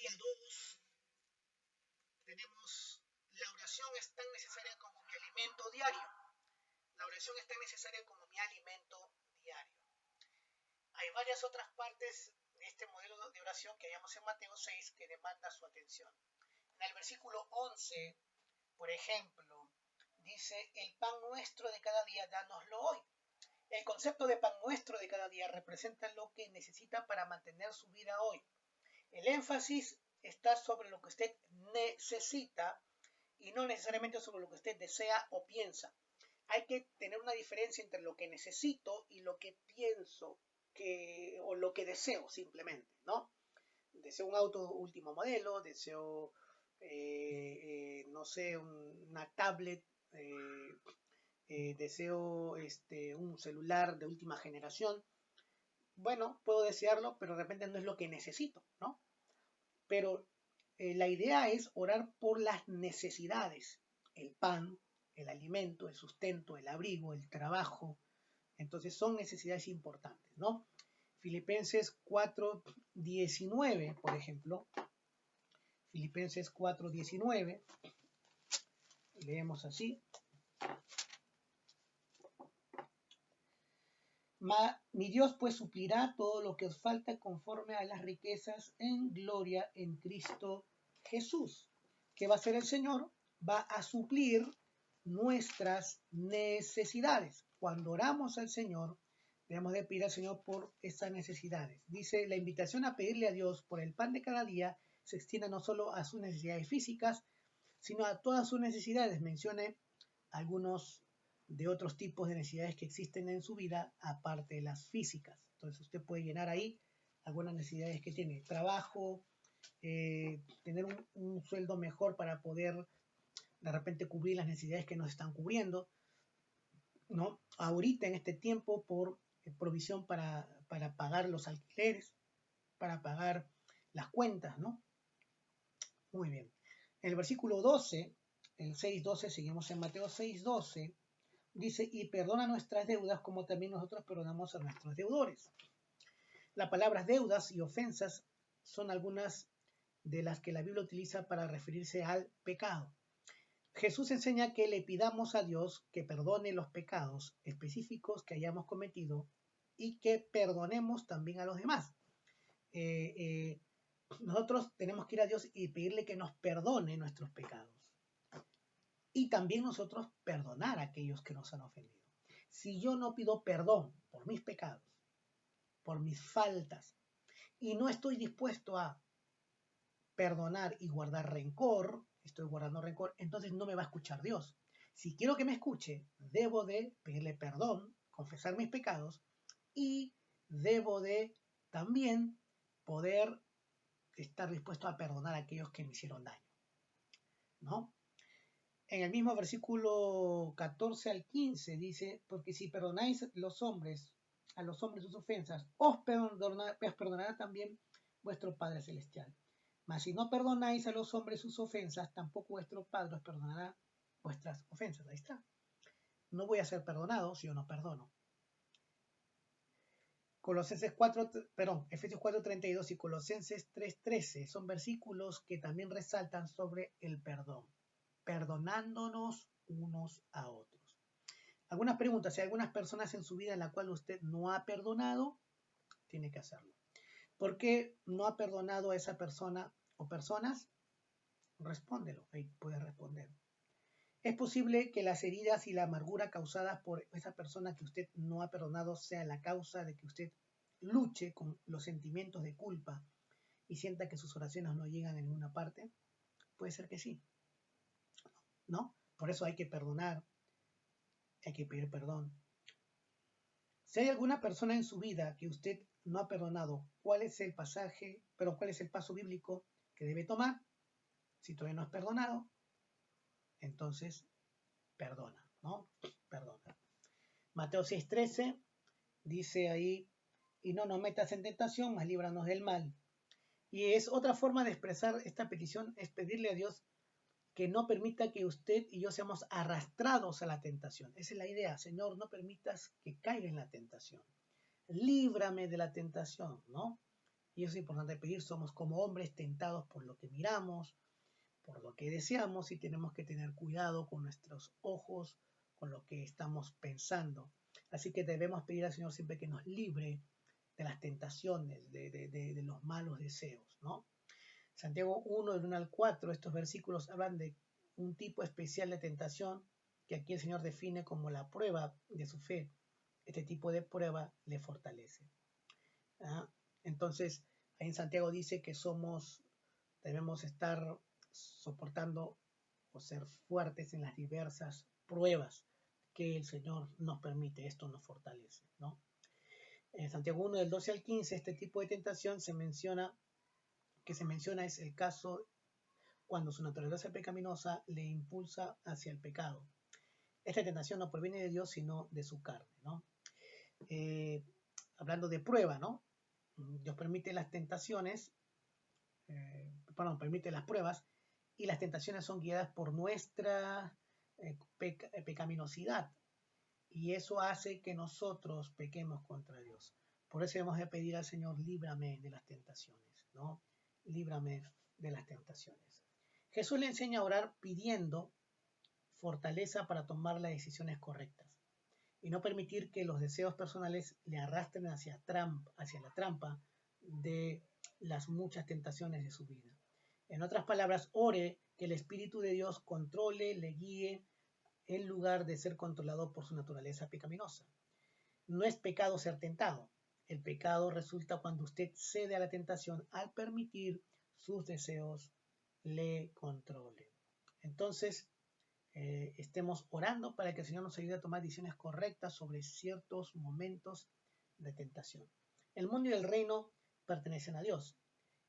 día 2 tenemos la oración es tan necesaria como mi alimento diario. La oración es tan necesaria como mi alimento diario. Hay varias otras partes de este modelo de oración que hallamos en Mateo 6 que demanda su atención. En el versículo 11, por ejemplo, dice, el pan nuestro de cada día, dánoslo hoy. El concepto de pan nuestro de cada día representa lo que necesita para mantener su vida hoy. El énfasis está sobre lo que usted necesita y no necesariamente sobre lo que usted desea o piensa. Hay que tener una diferencia entre lo que necesito y lo que pienso o lo que deseo simplemente, ¿no? Deseo un auto último modelo, deseo, no sé, una tablet, deseo un celular de última generación. Bueno, puedo desearlo, pero de repente no es lo que necesito, ¿no? Pero la idea es orar por las necesidades, el pan, el alimento, el sustento, el abrigo, el trabajo. Entonces son necesidades importantes, ¿no? Filipenses 4:19, por ejemplo. Filipenses 4:19. Leemos así. Mi Dios pues suplirá todo lo que os falta conforme a las riquezas en gloria en Cristo Jesús. ¿Qué va a hacer el Señor? Va a suplir nuestras necesidades. Cuando oramos al Señor, debemos de pedir al Señor por esas necesidades. Dice, la invitación a pedirle a Dios por el pan de cada día se extiende no solo a sus necesidades físicas, sino a todas sus necesidades. Mencione algunos de otros tipos de necesidades que existen en su vida, aparte de las físicas. Entonces usted puede llenar ahí algunas necesidades que tiene. Trabajo, tener un sueldo mejor para poder de repente cubrir las necesidades que nos están cubriendo, ¿no? Ahorita en este tiempo por provisión para pagar los alquileres, para pagar las cuentas, ¿no? Muy bien. En el versículo 12, el 6:12, seguimos en Mateo 6:12, dice, y perdona nuestras deudas como también nosotros perdonamos a nuestros deudores. Las palabras deudas y ofensas son algunas de las que la Biblia utiliza para referirse al pecado. Jesús enseña que le pidamos a Dios que perdone los pecados específicos que hayamos cometido y que perdonemos también a los demás. Nosotros tenemos que ir a Dios y pedirle que nos perdone nuestros pecados. Y también nosotros perdonar a aquellos que nos han ofendido. Si yo no pido perdón por mis pecados, por mis faltas, y no estoy dispuesto a perdonar y guardar rencor, estoy guardando rencor, entonces no me va a escuchar Dios. Si quiero que me escuche, debo de pedirle perdón, confesar mis pecados, y debo de también poder estar dispuesto a perdonar a aquellos que me hicieron daño, ¿no? En el mismo versículo 14 al 15 dice, porque si perdonáis a los hombres sus ofensas, os perdonará también vuestro Padre Celestial. Mas si no perdonáis a los hombres sus ofensas, tampoco vuestro Padre os perdonará vuestras ofensas. Ahí está. No voy a ser perdonado si yo no perdono. Efesios 4:32 y Colosenses 3:13 son versículos que también resaltan sobre el perdón, perdonándonos unos a otros. Algunas preguntas, si hay algunas personas en su vida en la cual usted no ha perdonado, tiene que hacerlo. ¿Por qué no ha perdonado a esa persona o personas? Respóndelo, ahí puede responder. Es posible que las heridas y la amargura causadas por esa persona que usted no ha perdonado sea la causa de que usted luche con los sentimientos de culpa y sienta que sus oraciones no llegan a ninguna parte. Puede ser que sí, ¿no? Por eso hay que perdonar, hay que pedir perdón. Si hay alguna persona en su vida que usted no ha perdonado, ¿cuál es el paso bíblico que debe tomar? Si todavía no has perdonado, entonces perdona, ¿no? Perdona. Mateo 6:13 dice ahí, y no nos metas en tentación, mas líbranos del mal. Y es otra forma de expresar esta petición, es pedirle a Dios que no permita que usted y yo seamos arrastrados a la tentación. Esa es la idea. Señor, no permitas que caiga en la tentación. Líbrame de la tentación, ¿no? Y eso es importante pedir. Somos como hombres tentados por lo que miramos, por lo que deseamos, y tenemos que tener cuidado con nuestros ojos, con lo que estamos pensando. Así que debemos pedir al Señor siempre que nos libre de las tentaciones, de los malos deseos, ¿no? Santiago 1, del 1 al 4, estos versículos hablan de un tipo especial de tentación que aquí el Señor define como la prueba de su fe. Este tipo de prueba le fortalece. ¿Ah? Entonces, ahí en Santiago dice que debemos estar soportando o ser fuertes en las diversas pruebas que el Señor nos permite. Esto nos fortalece, ¿no? En Santiago 1, del 12 al 15, este tipo de tentación se menciona es el caso cuando su naturaleza pecaminosa le impulsa hacia el pecado. Esta tentación no proviene de Dios, sino de su carne, ¿no? Hablando de prueba, ¿no? Dios permite las tentaciones, permite las pruebas, y las tentaciones son guiadas por nuestra pecaminosidad, y eso hace que nosotros pequemos contra Dios. Por eso debemos de pedir al Señor, líbrame de las tentaciones, ¿no? Líbrame de las tentaciones. Jesús le enseña a orar pidiendo fortaleza para tomar las decisiones correctas y no permitir que los deseos personales le arrastren hacia la trampa de las muchas tentaciones de su vida. En otras palabras, ore que el Espíritu de Dios controle, le guíe, en lugar de ser controlado por su naturaleza pecaminosa. No es pecado ser tentado. El pecado resulta cuando usted cede a la tentación al permitir sus deseos le controlen. Entonces, estemos orando para que el Señor nos ayude a tomar decisiones correctas sobre ciertos momentos de tentación. El mundo y el reino pertenecen a Dios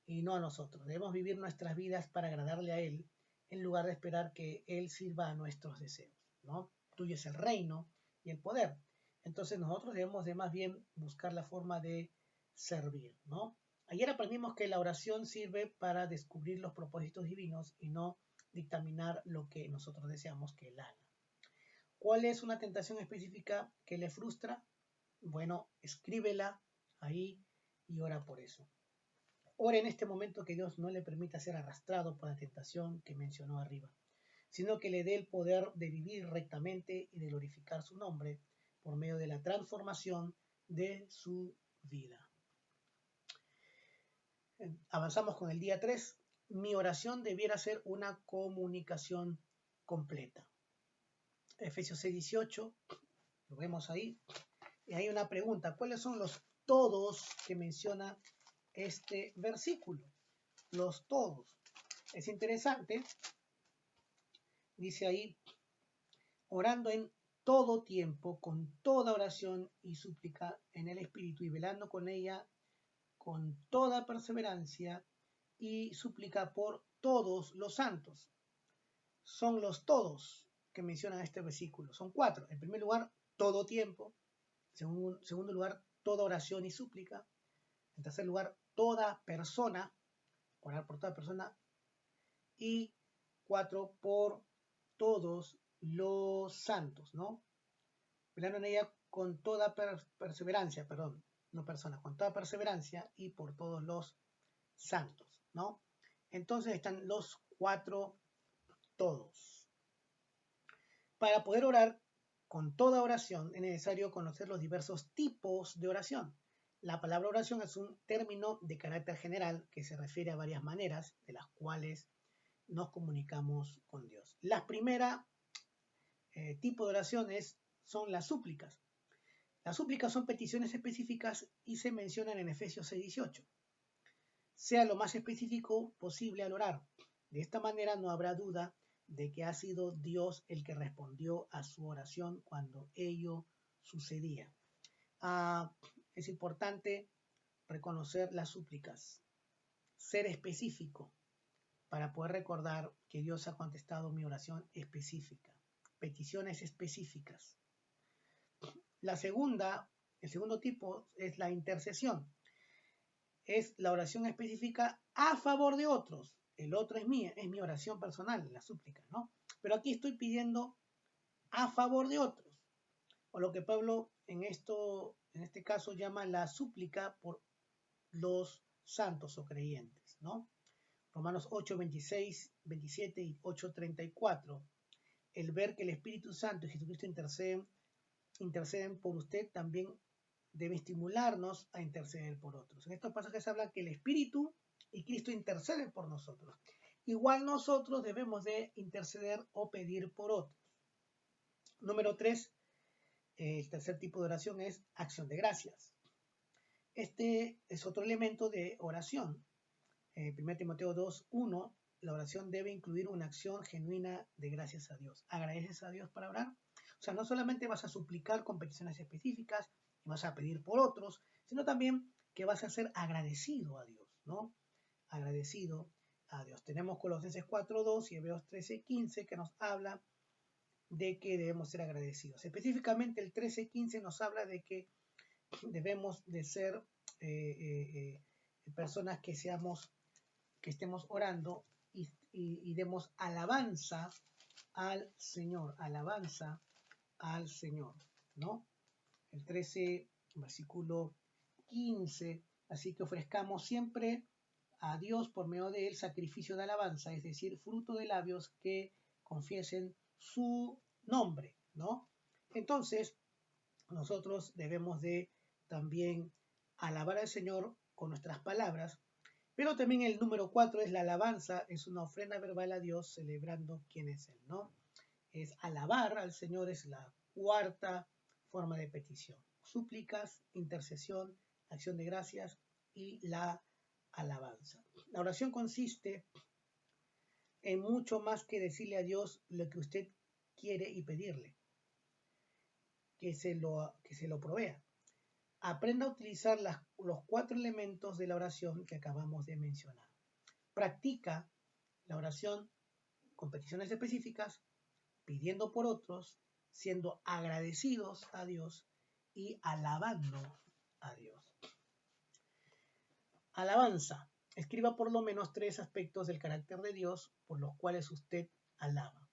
y no a nosotros. Debemos vivir nuestras vidas para agradarle a Él en lugar de esperar que Él sirva a nuestros deseos, ¿no? Tuyo es el reino y el poder. Entonces nosotros debemos de más bien buscar la forma de servir, ¿no? Ayer aprendimos que la oración sirve para descubrir los propósitos divinos y no dictaminar lo que nosotros deseamos que Él haga. ¿Cuál es una tentación específica que le frustra? Bueno, escríbela ahí y ora por eso. Ora en este momento que Dios no le permita ser arrastrado por la tentación que mencionó arriba, sino que le dé el poder de vivir rectamente y de glorificar su nombre por medio de la transformación de su vida. Avanzamos con el día 3. Mi oración debiera ser una comunicación completa. Efesios 6:18, lo vemos ahí. Y hay una pregunta: ¿cuáles son los todos que menciona este versículo? Los todos. Es interesante. Dice ahí, orando en todo tiempo, con toda oración y súplica en el Espíritu, y velando con ella con toda perseverancia y súplica por todos los santos. Son los todos que mencionan este versículo. Son 4. En primer lugar, todo tiempo. En segundo lugar, toda oración y súplica. En tercer lugar, toda persona. Orar por toda persona. Y 4, por todos los santos, ¿no? Velando en ella con toda perseverancia, con toda perseverancia y por todos los santos, ¿no? Entonces están los 4 todos. Para poder orar con toda oración es necesario conocer los diversos tipos de oración. La palabra oración es un término de carácter general que se refiere a varias maneras de las cuales nos comunicamos con Dios. La primera tipo de oraciones son las súplicas. Las súplicas son peticiones específicas y se mencionan en Efesios 6:18. Sea lo más específico posible al orar. De esta manera no habrá duda de que ha sido Dios el que respondió a su oración cuando ello sucedía. Es importante reconocer las súplicas, ser específico para poder recordar que Dios ha contestado mi oración específica, peticiones específicas. El segundo tipo es la intercesión. Es la oración específica a favor de otros. El otro es mi oración personal, la súplica, ¿no? Pero aquí estoy pidiendo a favor de otros. O lo que Pablo en este caso llama la súplica por los santos o creyentes, ¿no? Romanos 8, 26, 27 y 8, 34. El ver que el Espíritu Santo y Jesucristo interceden por usted también debe estimularnos a interceder por otros. En estos pasajes habla que el Espíritu y Cristo interceden por nosotros. Igual nosotros debemos de interceder o pedir por otros. Número 3, el tercer tipo de oración es acción de gracias. Este es otro elemento de oración. 1 Timoteo 2:1, la oración debe incluir una acción genuina de gracias a Dios. ¿Agradeces a Dios para orar? O sea, no solamente vas a suplicar con peticiones específicas y vas a pedir por otros, sino también que vas a ser agradecido a Dios, ¿no? Agradecido a Dios. Tenemos Colosenses 4:2 y Hebreos 13:15 que nos habla de que debemos ser agradecidos. Específicamente el 13:15 nos habla de que debemos de ser personas que estemos orando y demos alabanza al Señor, ¿no? El 13, versículo 15, así que ofrezcamos siempre a Dios por medio de él sacrificio de alabanza, es decir, fruto de labios que confiesen su nombre, ¿no? Entonces, nosotros debemos de también alabar al Señor con nuestras palabras, pero también el número 4 es la alabanza, es una ofrenda verbal a Dios celebrando quién es Él, ¿no? Es alabar al Señor, es la cuarta forma de petición. Súplicas, intercesión, acción de gracias y la alabanza. La oración consiste en mucho más que decirle a Dios lo que usted quiere y pedirle, que se lo provea. Aprenda a utilizar los 4 elementos de la oración que acabamos de mencionar. Practica la oración con peticiones específicas, pidiendo por otros, siendo agradecidos a Dios y alabando a Dios. Alabanza. Escriba por lo menos 3 aspectos del carácter de Dios por los cuales usted alaba.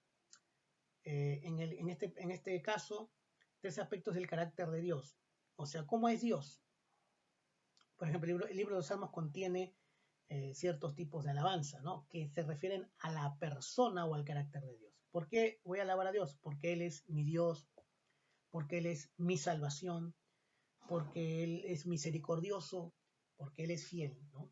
En este caso, 3 aspectos del carácter de Dios. O sea, ¿cómo es Dios? Por ejemplo, el libro de los Salmos contiene ciertos tipos de alabanza, ¿no? Que se refieren a la persona o al carácter de Dios. ¿Por qué voy a alabar a Dios? Porque Él es mi Dios, porque Él es mi salvación, porque Él es misericordioso, porque Él es fiel, ¿no?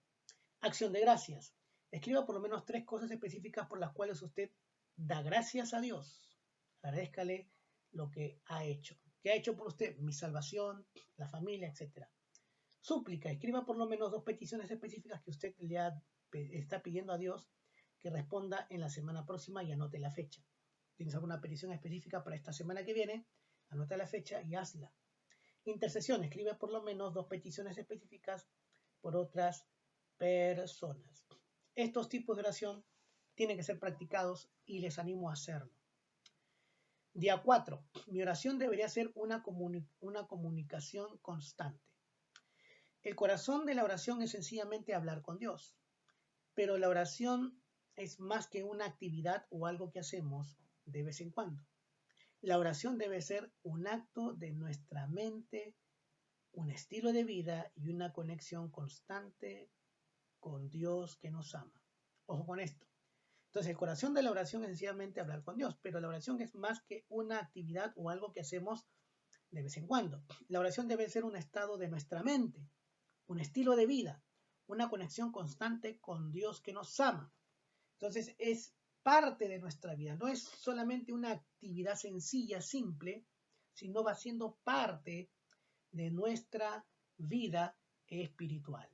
Acción de gracias. Escriba por lo menos 3 cosas específicas por las cuales usted da gracias a Dios. Agradézcale lo que ha hecho. ¿Qué ha hecho por usted? Mi salvación, la familia, etc. Súplica. Escriba por lo menos 2 peticiones específicas que usted está pidiendo a Dios que responda en la semana próxima y anote la fecha. ¿Tienes alguna petición específica para esta semana que viene? Anota la fecha y hazla. Intercesión. Escribe por lo menos 2 peticiones específicas por otras personas. Estos tipos de oración tienen que ser practicados y les animo a hacerlo. Día 4. Mi oración debería ser una comunicación constante. El corazón de la oración es sencillamente hablar con Dios, pero la oración es más que una actividad o algo que hacemos de vez en cuando. La oración debe ser un acto de nuestra mente, un estilo de vida y una conexión constante con Dios que nos ama. Ojo con esto. Entonces, el corazón de la oración es sencillamente hablar con Dios, pero la oración es más que una actividad o algo que hacemos de vez en cuando. La oración debe ser un estado de nuestra mente, un estilo de vida, una conexión constante con Dios que nos ama. Entonces, es parte de nuestra vida, no es solamente una actividad sencilla, simple, sino va siendo parte de nuestra vida espiritual.